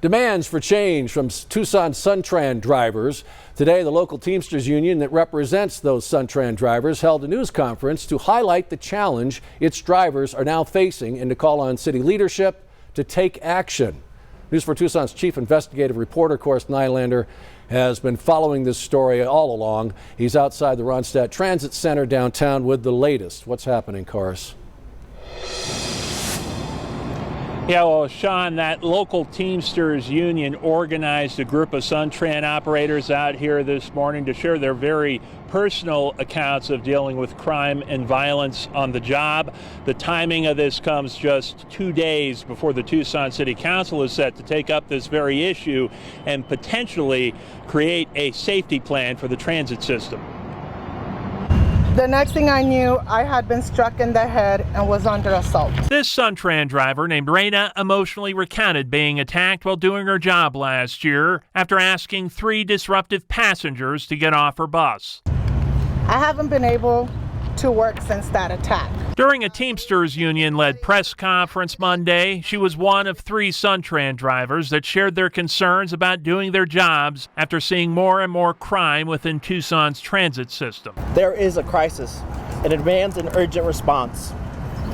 Demands for change from Tucson Tran drivers. Today, the local Teamsters union that represents those Tran drivers held a news conference to highlight the challenge its drivers are now facing and to call on city leadership to take action. News for Tucson's chief investigative reporter, Cors Nylander, has been following this story all along. He's outside the Ronstadt Transit Center downtown with the latest. What's happening, Cors? Yeah, well, Sean, that local Teamsters union organized a group of Tran operators out here this morning to share their very personal accounts of dealing with crime and violence on the job. The timing of this comes just 2 days before the Tucson City Council is set to take up this very issue and potentially create a safety plan for the transit system. The next thing I knew, I had been struck in the head and was under assault. This Tran driver named Raina emotionally recounted being attacked while doing her job last year after asking 3 disruptive passengers to get off her bus. I haven't been able to work since that attack. During a Teamsters union-led press conference Monday, she was one of 3 Tran drivers that shared their concerns about doing their jobs after seeing more and more crime within Tucson's transit system. There is a crisis, and it demands an urgent response.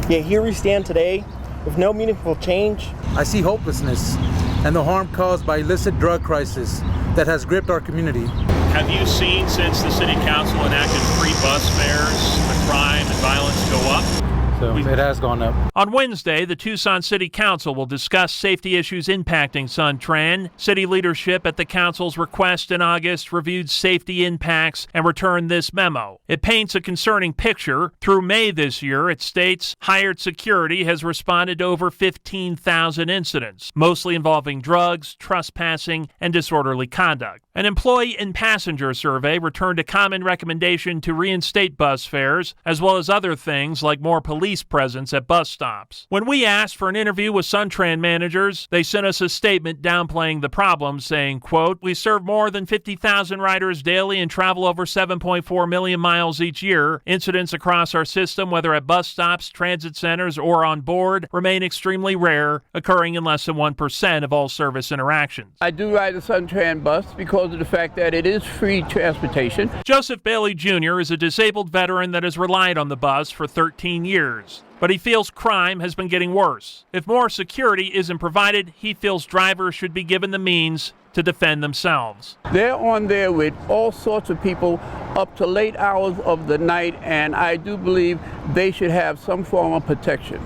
Yet here we stand today with no meaningful change. I see hopelessness and the harm caused by illicit drug crisis that has gripped our community. Have you seen, since the City Council enacted free bus fares, the crime and violence go up? So it has gone up. On Wednesday, the Tucson City Council will discuss safety issues impacting Tran. City leadership at the council's request in August reviewed safety impacts and returned this memo. It paints a concerning picture. Through May this year, it states hired security has responded to over 15,000 incidents, mostly involving drugs, trespassing, and disorderly conduct. An employee and passenger survey returned a common recommendation to reinstate bus fares, as well as other things like more police presence at bus stops. When we asked for an interview with Tran managers, they sent us a statement downplaying the problem, saying, quote, "We serve more than 50,000 riders daily and travel over 7.4 million miles each year. Incidents across our system, whether at bus stops, transit centers, or on board, remain extremely rare, occurring in less than 1% of all service interactions." I do ride a Tran bus because of the fact that it is free transportation. Joseph Bailey Jr. is a disabled veteran that has relied on the bus for 13 years. But he feels crime has been getting worse. If more security isn't provided, he feels drivers should be given the means to defend themselves. They're on there with all sorts of people up to late hours of the night, and I do believe they should have some form of protection.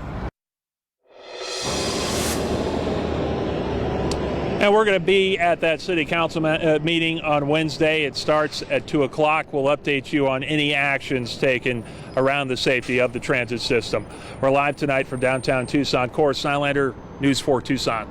And we're going to be at that City Council meeting on Wednesday. It starts at 2 o'clock. We'll update you on any actions taken around the safety of the transit system. We're live tonight from downtown Tucson. Cors Nylander, News 4 Tucson.